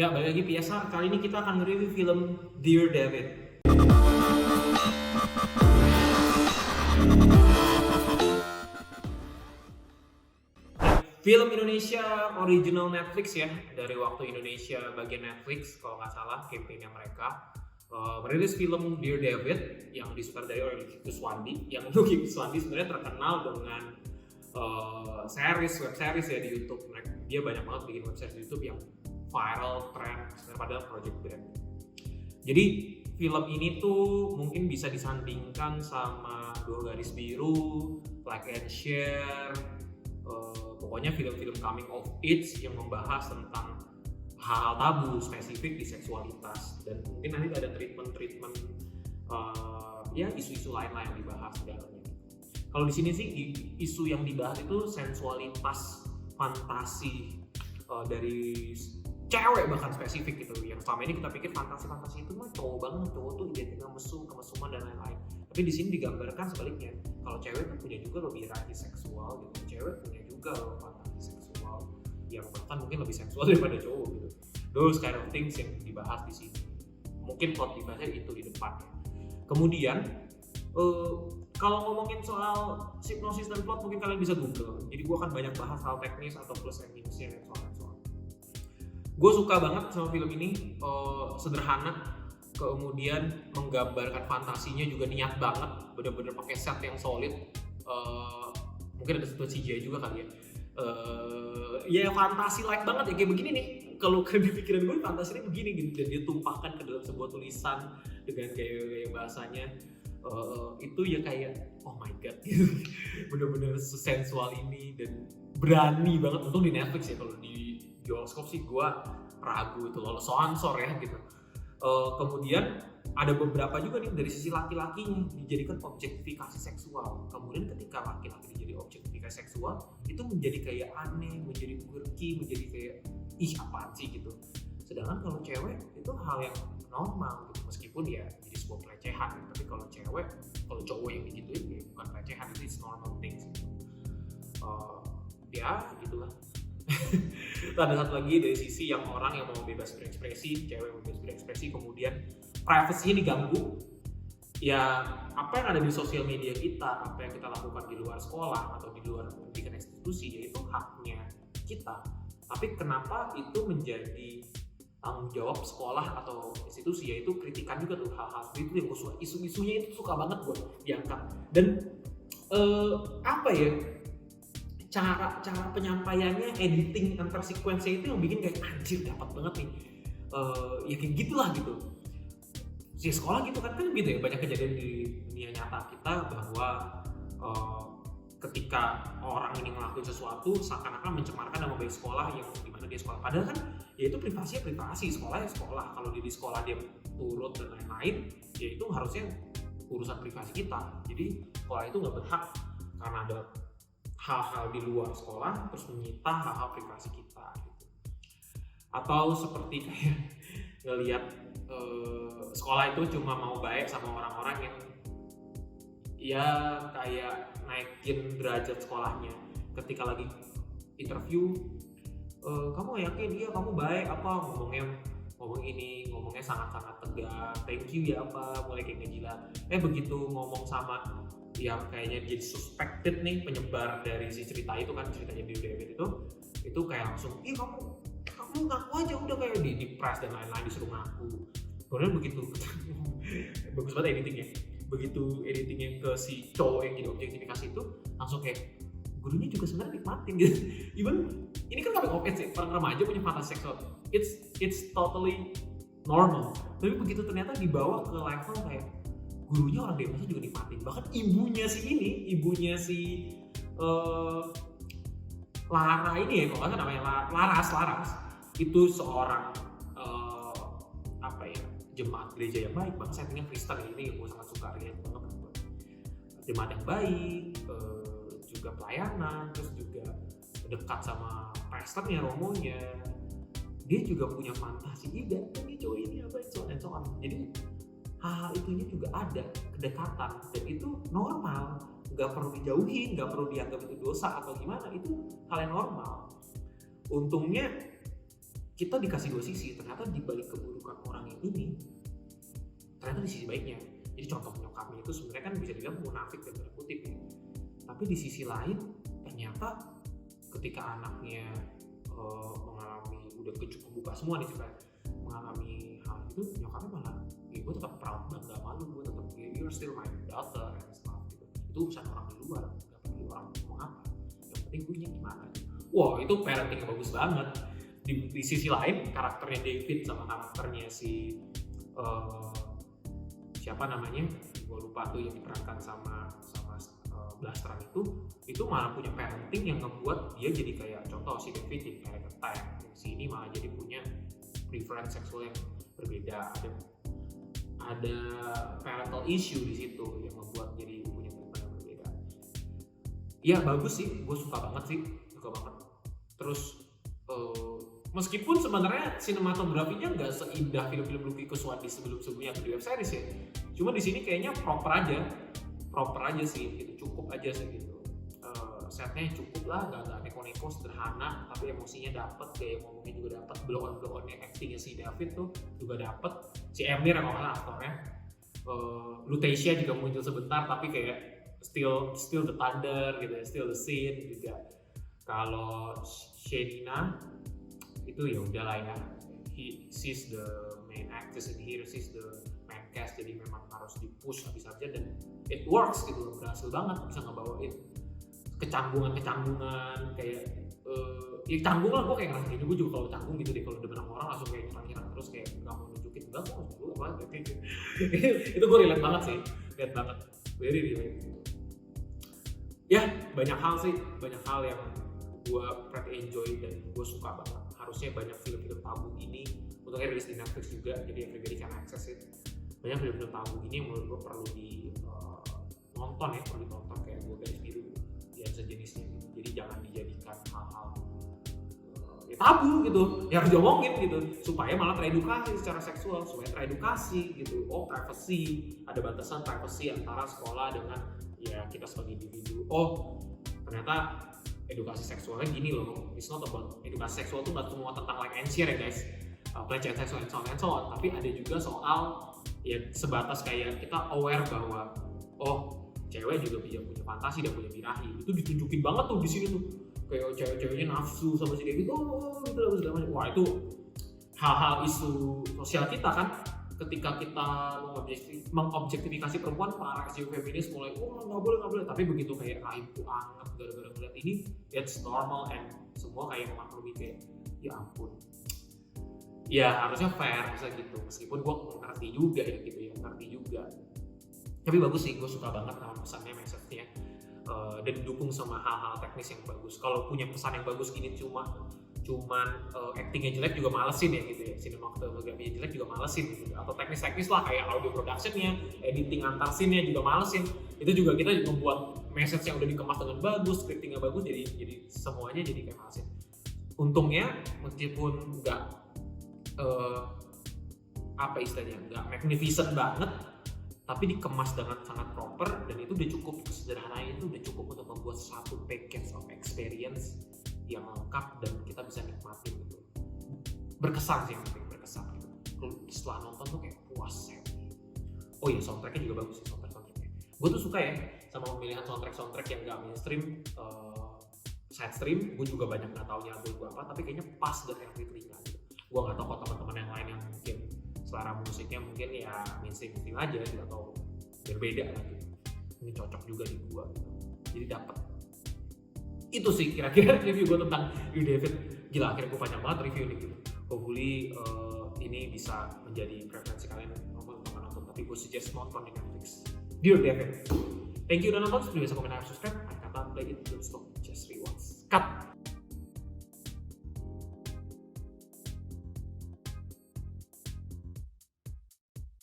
Ya, balik lagi PSR. Kali ini kita akan nge-review film Dear David. Film Indonesia original Netflix ya, dari waktu Indonesia bagian Netflix kalau nggak salah campaign-nya mereka. Merilis film Dear David yang disutradarai oleh Lucky Kuswandi. Yang Lucky Kuswandi sebenarnya terkenal dengan web series ya di YouTube. Dia banyak banget bikin web series di YouTube yang viral, trend, pada project brand. Jadi film ini tuh mungkin bisa disandingkan sama Dua Garis Biru, Like and Share, pokoknya film-film coming of age yang membahas tentang hal-hal tabu spesifik di seksualitas, dan mungkin nanti ada treatment ya isu-isu lain lah yang dibahas di dalamnya. Kalau di sini sih isu yang dibahas itu sensualitas, fantasi dari cewek bahkan spesifik gitu. Yang selama ini kita pikir fantasi itu mah cowok banget, cowok tuh identiknya mesum, kemesuman dan lain-lain. Tapi di sini digambarkan sebaliknya. Kalau cewek kan punya juga loh birahi seksual gitu. Cewek punya juga loh fantasi seksual yang bahkan mungkin lebih seksual daripada cowok gitu. Those kind of things yang dibahas di sini. Mungkin plot dibahasnya itu di depan. Kemudian kalau ngomongin soal hipnosis dan plot mungkin kalian bisa Google. Jadi gue akan banyak bahas hal teknis atau plus and minusnya dan soal. Gue suka banget sama film ini, sederhana, kemudian menggambarkan fantasinya juga niat banget, bener-bener pakai set yang solid. Mungkin ada sesuatu CGI juga kali ya. Ya fantasi like banget ya, kayak begini nih. Kalau di pikiran gue fantasinya begini gitu, dan dia tumpahkan ke dalam sebuah tulisan dengan gaya bahasanya. Itu ya kayak oh my god gitu. Bener-bener sesensual ini dan berani banget. Untung di Netflix ya, kalau di bioskop sih gue ragu itu lolos sensor ya gitu. Kemudian ada beberapa juga nih dari sisi laki-lakinya dijadikan objektifikasi seksual. Kemudian ketika laki-laki dijadi objektifikasi seksual itu menjadi kayak aneh, menjadi quirky, menjadi kayak ih apaan sih gitu. Sedangkan kalau cewek itu hal yang normal gitu, meskipun ya jadi sebuah pelecehan gitu. Tapi kalau cowok yang digituin ya bukan pelecehan, itu is normal things gitu. Ya gitulah. Ada satu lagi dari sisi yang orang yang mau bebas berekspresi, cewek mau bebas berekspresi, kemudian privasinya diganggu. Ya apa yang ada di sosial media kita, apa yang kita lakukan di luar sekolah atau di luar pendidikan institusi, ya itu haknya kita. Tapi kenapa itu menjadi tanggung jawab sekolah atau institusi, yaitu kritikan juga tuh hal-hal itu yang gue suka. Isu-isunya itu suka banget gue diangkat. Dan apa ya, cara penyampaiannya, editing antar sequence itu yang bikin kayak anjir dapat banget nih. Ya kayak gitulah gitu. Si sekolah gitu kan gitu ya, banyak kejadian di dunia nyata kita bahwa ketika orang ini ngelakuin sesuatu seakan-akan mencemarkan nama baik sekolah yang dimana dia sekolah. Padahal kan ya itu privasinya privasi, sekolah ya sekolah. Kalau dia di sekolah dia turut dan lain-lain, ya itu harusnya urusan privasi kita. Jadi sekolah itu nggak berhak karena ada hal-hal di luar sekolah terus menyita hal-hal privasi kita gitu. Atau seperti kayak ngelihat sekolah itu cuma mau baik sama orang-orang yang ya kayak naikin derajat sekolahnya. Ketika lagi interview, kamu yakin iya kamu baik apa, ngomongnya sangat-sangat tegas, thank you ya apa, mulai kayak ngejilat. Begitu ngomong sama yang kayaknya jadi suspected nih, penyebar dari si cerita itu kan, ceritanya di David itu kayak langsung kamu ngaku aja, udah kayak di press dan lain-lain, disuruh ngaku. Kemudian begitu bagus banget editingnya, begitu editingnya ke si cowok yang jadi objektifikasi itu langsung kayak gurunya juga sebenarnya nikmatin gitu. Even ini kan coming of age ya, orang remaja punya fantasi seksual, it's totally normal. Tapi begitu ternyata dibawa ke level kayak gurunya orang dewasa juga nikmatin. Bahkan ibunya si Lara ini ya, kalau nggak salah namanya Laras itu seorang jemaat gereja yang baik banget. Settingnya Kristen ini yang gue sangat suka, lihat banget jemaat yang baik, juga pelayanan, terus juga dekat sama pastornya, romonya. Dia juga punya fantasi ide, ini cowok ini apa dan soal. Jadi hal itunya juga ada kedekatan, dan itu normal, nggak perlu dijauhin, nggak perlu dianggap itu dosa atau gimana, itu hal yang normal. Untungnya kita dikasih dua sisi, ternyata di balik keburukan orang ini ternyata di sisi baiknya. Jadi contoh nyokapnya itu sebenarnya kan bisa dibilang munafik dan tanda kutip ya. Tapi di sisi lain ternyata ketika anaknya mengalami, udah kebuka semua nih sebenarnya, mengalami hal itu, nyokapnya malah ya gue tetap proud, bangga malu, gue tetap you're still my daughter and stuff gitu. Itu urusan orang di luar, gak peduli orang ngomong apa, yang penting gue nya gimana. Wah itu parenting bagus banget. Di sisi lain karakternya David sama karakternya si siapa namanya, gue lupa tuh, yang diperankan sama Blasteran itu malah punya parenting yang ngebuat dia jadi kayak, contoh si David jadi kayak tank, si ini malah jadi punya preference seksual yang berbeda, ada parental issue di situ yang membuat jadi punya treatment yang berbeda. Ya bagus sih, gue suka banget sih, suka banget. Terus meskipun sebenarnya sinematografinya nggak seindah film-film Lucky Kuswandi sebelum-sebelumnya di web series ya, cuma di sini kayaknya proper aja sih, gitu, cukup aja sih gitu. Setnya cukup lah, nggak neko-neko, sederhana, tapi emosinya dapet, gaya ngomongnya juga dapet, blow-on-nya actingnya si David tuh juga dapet, si Emir yang ngomongnya aktornya, Lutetia juga muncul sebentar, tapi kayak still the thunder gitu ya, still the scene juga. Kalau Shenina itu ya udahlah ya, she's the main actress in here, she's the main cast, jadi memang harus di-push habis-habisan dan it works gitu, berhasil banget bisa ngebawain kecanggungan kayak ya canggung lah, gue kayak ngerasa gitu, gue juga kalau canggung gitu deh, kalau udah berapa orang langsung kayak nyerang terus kayak gak mau nunjukin, enggak kok gue apa gitu. Itu gue relate banget sih, relate banget, very relate gitu. Ya banyak hal yang gue enjoy dan gue suka banget. Harusnya banyak film-film tabu ini, untungnya rilis di Netflix juga, jadi everybody can access it. Banyak film-film tabu ini yang menurut gue perlu ditonton kayak Gue Garis Biru dan sejenisnya gitu. Jadi jangan dijadikan hal-hal ya tabu gitu, ya harus diomongin gitu, supaya malah teredukasi secara seksual, supaya teredukasi gitu. Oh privacy, ada batasan privacy antara sekolah dengan ya kita sebagai individu. Oh ternyata edukasi seksualnya gini loh, it's not about edukasi seksual tuh gak cuma tentang like and share ya guys, pelecehan seksual and so on, tapi ada juga soal ya sebatas kayak kita aware bahwa oh cewek juga bisa punya fantasi dan punya birahi, itu ditunjukin banget tuh di sini tuh, kayak cewek-ceweknya nafsu sama si David, oh gitu lah segala macam. Wah itu hal-hal isu sosial kita kan, ketika kita mengobjektifikasi perempuan, para SJW feminis mulai nggak boleh, tapi begitu kayak rahim tuh anget gara-gara ngeliat ini, it's normal and semua kayak memaklumi kayak ya ampun, ya harusnya fair bisa gitu, meskipun gue ngerti juga ya gitu ya, tapi bagus sih, gue suka banget sama pesannya, message-nya, dan didukung sama hal-hal teknis yang bagus. Kalau punya pesan yang bagus gini cuman actingnya jelek juga malesin ya gitu ya, sinematografinya jelek juga malesin gitu. Atau teknis lah kayak audio productionnya, editing antar scene-nya juga malesin. Itu juga kita membuat message yang udah dikemas dengan bagus, scriptingnya bagus, jadi semuanya jadi kayak malesin. Untungnya meskipun nggak nggak magnificent banget, tapi dikemas dengan sangat proper, dan itu udah cukup, sederhananya itu udah cukup untuk membuat satu package of experience yang lengkap dan kita bisa nikmatin gitu. Berkesan sih, yang penting berkesan gitu. Setelah nonton tuh kayak puas ya. Oh iya, soundtracknya juga bagus sih, soundtracknya. Gue tuh suka ya sama pemilihan soundtrack yang gak mainstream, side stream. Gue juga banyak gak taunya album gue apa, tapi kayaknya pas dari yang telinga gitu. Gue gak tau kok teman-teman yang lain yang mungkin selera musiknya mungkin ya mainstream aja gitu, atau berbeda lah gitu. Ini cocok juga di gue gitu. Jadi dapet. Itu sih kira-kira review gue tentang Dear David. Gila, akhirnya gue panjang banget review ini gitu. Hopefully ini bisa menjadi preferensi kalian nonton, tapi gue suggest nonton di Netflix Dear David. Thank you udah nonton, sebelum bisa komen dan subscribe. Kata play it, don't stop, just rewards. Cut.